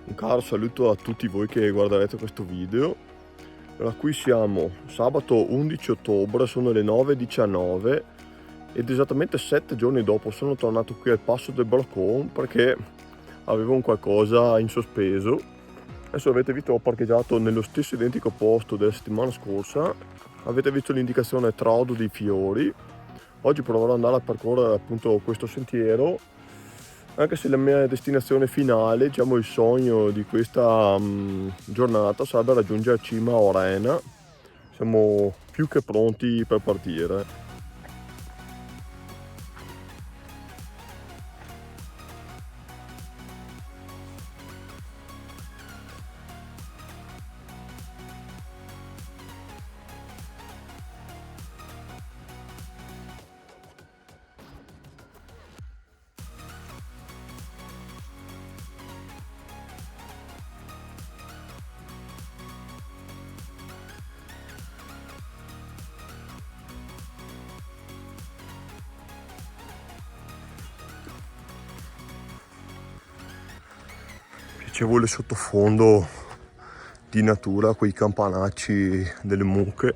Un caro saluto a tutti voi che guarderete questo video. Allora, qui siamo sabato 11 ottobre, sono le 9:19 ed esattamente 7 giorni dopo sono tornato qui al Passo del Brocon perché avevo un qualcosa in sospeso. Adesso avete visto, ho parcheggiato nello stesso identico posto della settimana scorsa. Avete visto l'indicazione Traudo dei Fiori. Oggi proverò ad andare a percorrere appunto questo sentiero, anche se la mia destinazione finale, diciamo il sogno di questa giornata, sarebbe raggiungere cima a Orena. Siamo più che pronti per partire. Piacevole sottofondo di natura, quei campanacci delle mucche.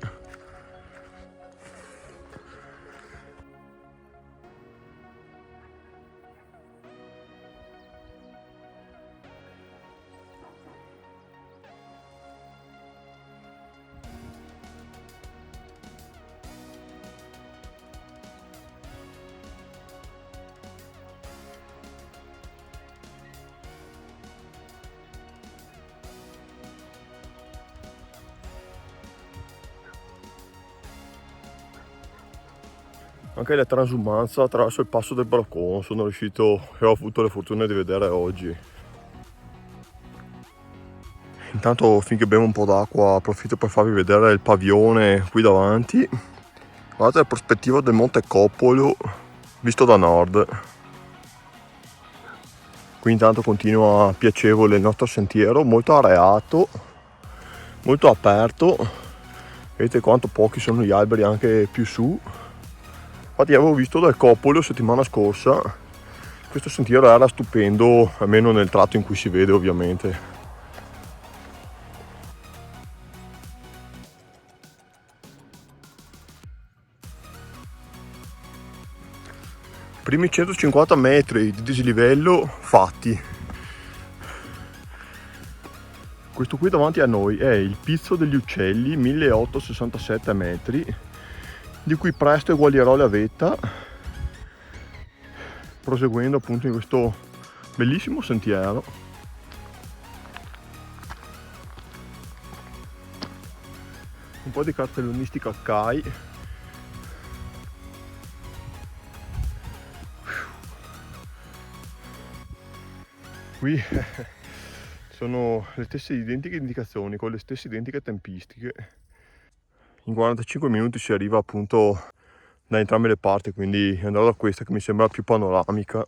Anche la transumanza attraverso il Passo del Brocon sono riuscito e ho avuto la fortuna di vedere oggi. Intanto, finché bevo un po' d'acqua, approfitto per farvi vedere il pavillone qui davanti. Guardate la prospettiva del Monte Coppolo visto da nord. Qui intanto continua piacevole il nostro sentiero, molto areato, molto aperto. Vedete quanto pochi sono gli alberi anche più su. Infatti avevo visto dal Coppolo settimana scorsa, questo sentiero era stupendo, almeno nel tratto in cui si vede ovviamente. Primi 150 metri di dislivello fatti. Questo qui davanti a noi è il Pizzo degli Uccelli, 1867 metri, di cui presto eguaglierò la vetta, proseguendo appunto in questo bellissimo sentiero. Un po' di cartellonistica CAI. Qui sono le stesse identiche indicazioni, con le stesse identiche tempistiche. In 45 minuti si arriva appunto da entrambe le parti, quindi andrò da questa che mi sembra più panoramica.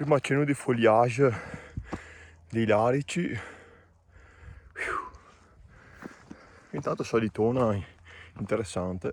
Primo accenno di foliage dei larici. Intanto salitona interessante.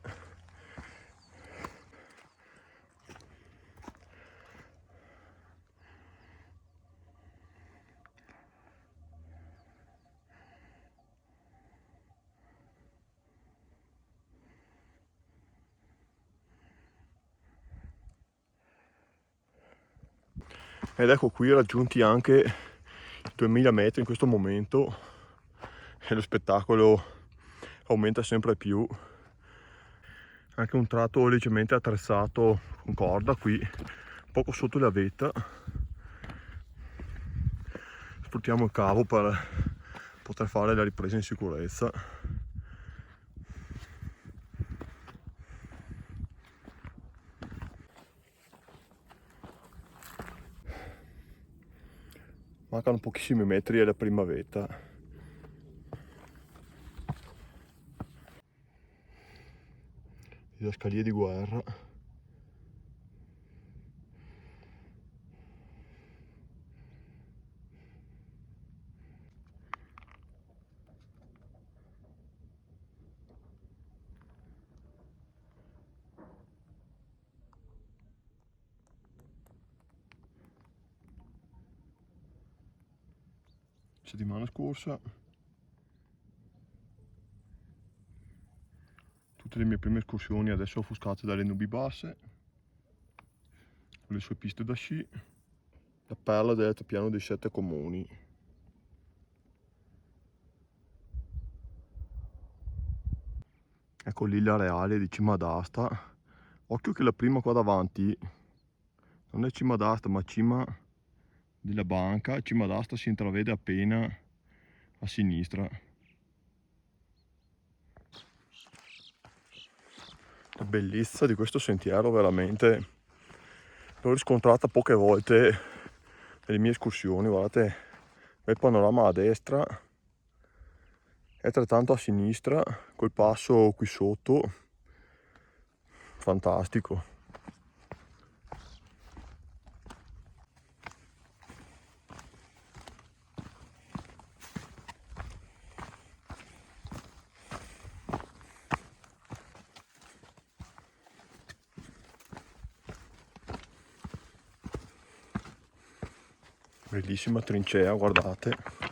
Ed ecco qui raggiunti anche i 2000 metri in questo momento e lo spettacolo aumenta sempre più. Anche un tratto leggermente attrezzato con corda qui, poco sotto la vetta. Sfruttiamo il cavo per poter fare la ripresa in sicurezza. Mancano pochissimi metri alla prima vetta. Didascalie di guerra. Settimana scorsa tutte le mie prime escursioni adesso offuscate dalle nubi basse, con le sue piste da sci, la perla dell'altopiano dei 7 comuni. Ecco lì l'areale di Cima d'Asta. Occhio che la prima qua davanti non è Cima d'Asta ma Cima della Banca. Cima d'Asta si intravede appena a sinistra. La bellezza di questo sentiero veramente l'ho riscontrata poche volte nelle mie escursioni. Guardate, bel panorama a destra e altrettanto a sinistra, col passo qui sotto, fantastico. Bellissima trincea, guardate.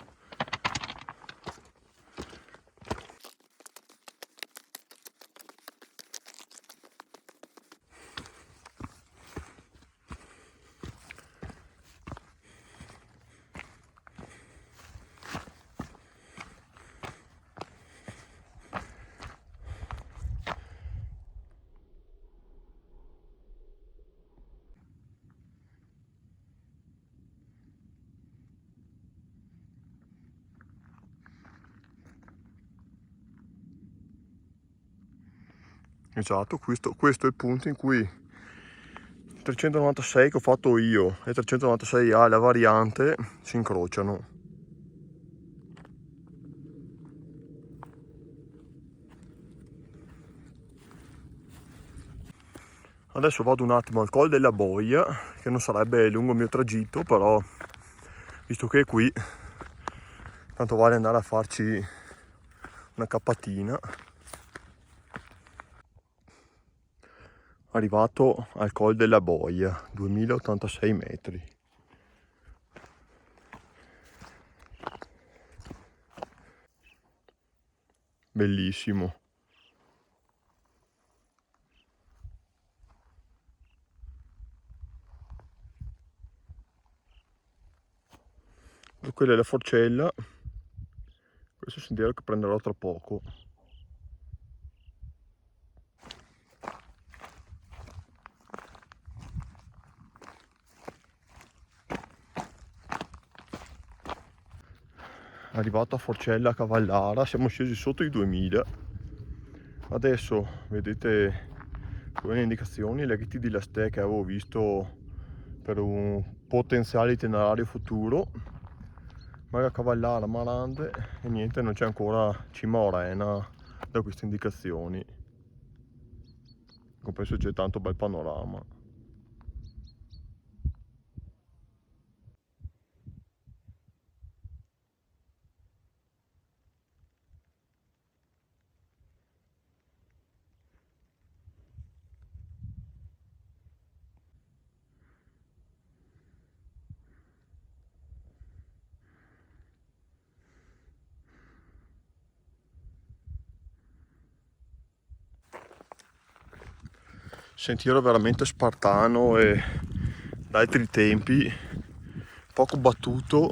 Esatto, questo è il punto in cui 396 che ho fatto io e 396A, la variante, si incrociano. Adesso vado un attimo al Col della Boia, che non sarebbe lungo il mio tragitto, però visto che è qui, tanto vale andare a farci una cappatina. Arrivato al Col della Boia, 2086 metri. Bellissimo. Quella è la Forcella, questo è il sentiero che prenderò tra poco. Arrivato a Forcella Cavallara, siamo scesi sotto i 2000. Adesso vedete come le indicazioni, le reti di Lastè che avevo visto per un potenziale itinerario futuro. Maga Cavallara, Marande e niente, non c'è ancora Cima Orena da queste indicazioni. Compreso c'è tanto bel panorama. Sentiero veramente spartano e d'altri tempi, poco battuto,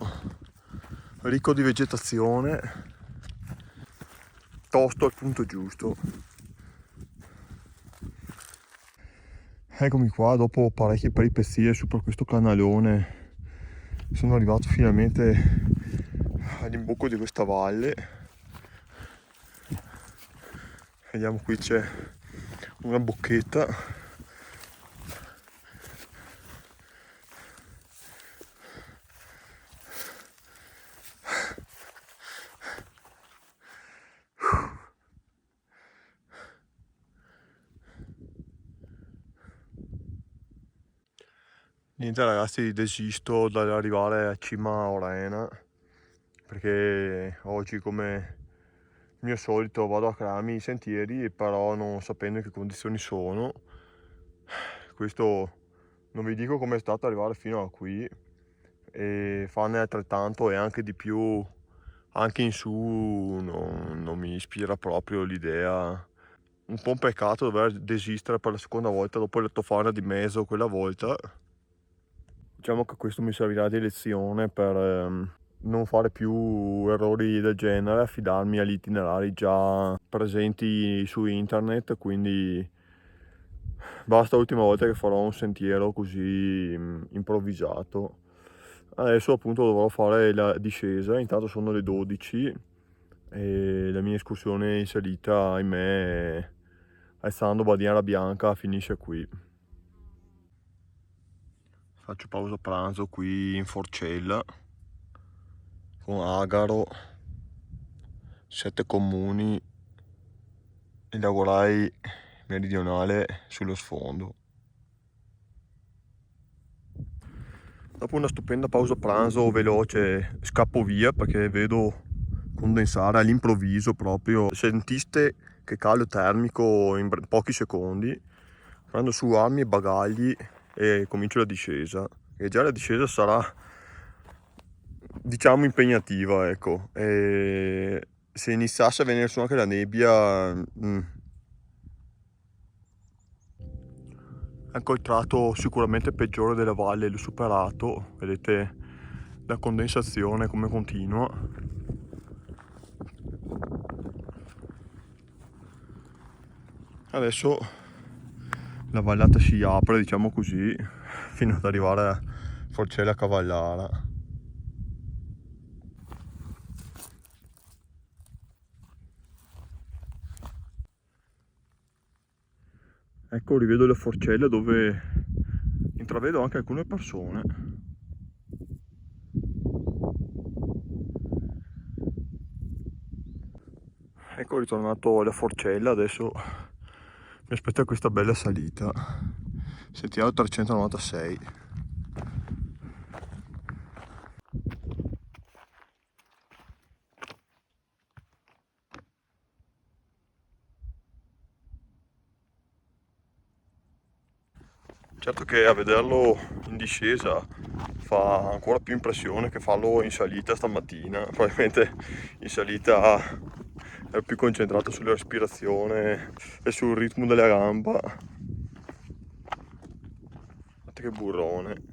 ricco di vegetazione, tosto al punto giusto. Eccomi qua, dopo parecchie peripezie su per questo canalone sono arrivato finalmente all'imbocco di questa valle. Vediamo, qui c'è una bocchetta. Niente ragazzi, desisto dall'arrivare a cima a Orena, perché oggi, come mio solito, vado a crearmi i sentieri, però non sapendo in che condizioni sono. Questo non vi dico com'è stato arrivare fino a qui, e farne altrettanto e anche di più anche in su non mi ispira proprio l'idea. Un po' un peccato dover desistere per la seconda volta dopo il tofana di mezzo quella volta. Diciamo che questo mi servirà di lezione per non fare più errori del genere, affidarmi agli itinerari già presenti su internet, quindi basta l'ultima volta che farò un sentiero così improvvisato. Adesso appunto dovrò fare la discesa, intanto sono le 12 e la mia escursione in salita, ahimè, alzando Badiera Bianca, finisce qui. Faccio pausa pranzo qui in Forcella con Agaro, 7 comuni e Lagorai meridionale sullo sfondo. Dopo una stupenda pausa pranzo veloce scappo via perché vedo condensare all'improvviso, proprio sentiste che calo termico in pochi secondi. Prendo su armi e bagagli e comincio la discesa, e già la discesa sarà, diciamo, impegnativa, ecco. E se iniziasse a venire su anche la nebbia, ecco il tratto sicuramente peggiore della valle, l'ho superato, vedete la condensazione come continua. Adesso la vallata si apre, diciamo così, fino ad arrivare a Forcella Cavallara. Ecco, rivedo le forcelle dove intravedo anche alcune persone. Ecco, ritornato alla forcella, adesso mi aspetta questa bella salita. Sentiero 396. Certo che a vederlo in discesa fa ancora più impressione che farlo in salita stamattina. Probabilmente in salita ero più concentrato sulla respirazione e sul ritmo della gamba. Guardate che burrone.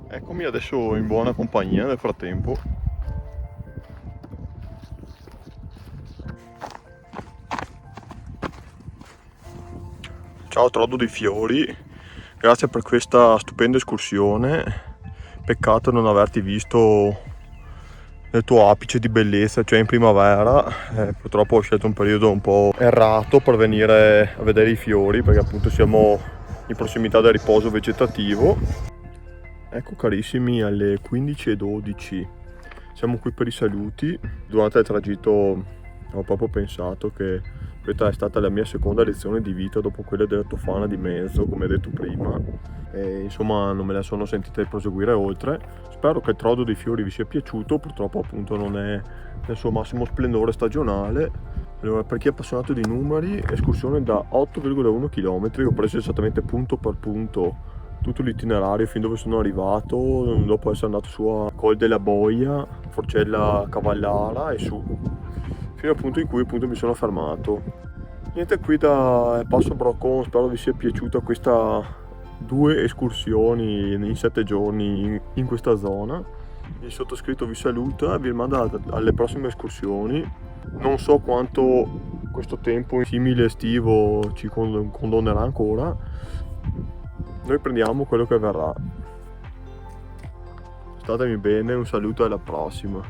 Eccomi adesso in buona compagnia nel frattempo. Ciao Trodo dei Fiori, grazie per questa stupenda escursione. Peccato non averti visto nel tuo apice di bellezza, cioè in primavera. Purtroppo ho scelto un periodo un po' errato per venire a vedere i fiori, perché appunto siamo in prossimità del riposo vegetativo. Ecco carissimi, alle 15:12 siamo qui per i saluti. Durante il tragitto ho proprio pensato che questa è stata la mia seconda lezione di vita dopo quella della Tofana di mezzo, come detto prima, e insomma non me la sono sentita di proseguire oltre. Spero che il Trodo dei Fiori vi sia piaciuto, purtroppo appunto non è nel suo massimo splendore stagionale. Allora, per chi è appassionato di numeri, escursione da 8,1 km, ho preso esattamente punto per punto tutto l'itinerario fin dove sono arrivato, dopo essere andato su a Col della Boia, Forcella Cavallara e su, fino al punto in cui appunto mi sono fermato. Niente, qui da Passo Brocon, spero vi sia piaciuta questa 2 escursioni in 7 giorni in questa zona. Il sottoscritto vi saluta e vi rimanda alle prossime escursioni. Non so quanto questo tempo simile estivo ci condonerà ancora. Noi prendiamo quello che verrà. Statemi bene, un saluto e alla prossima.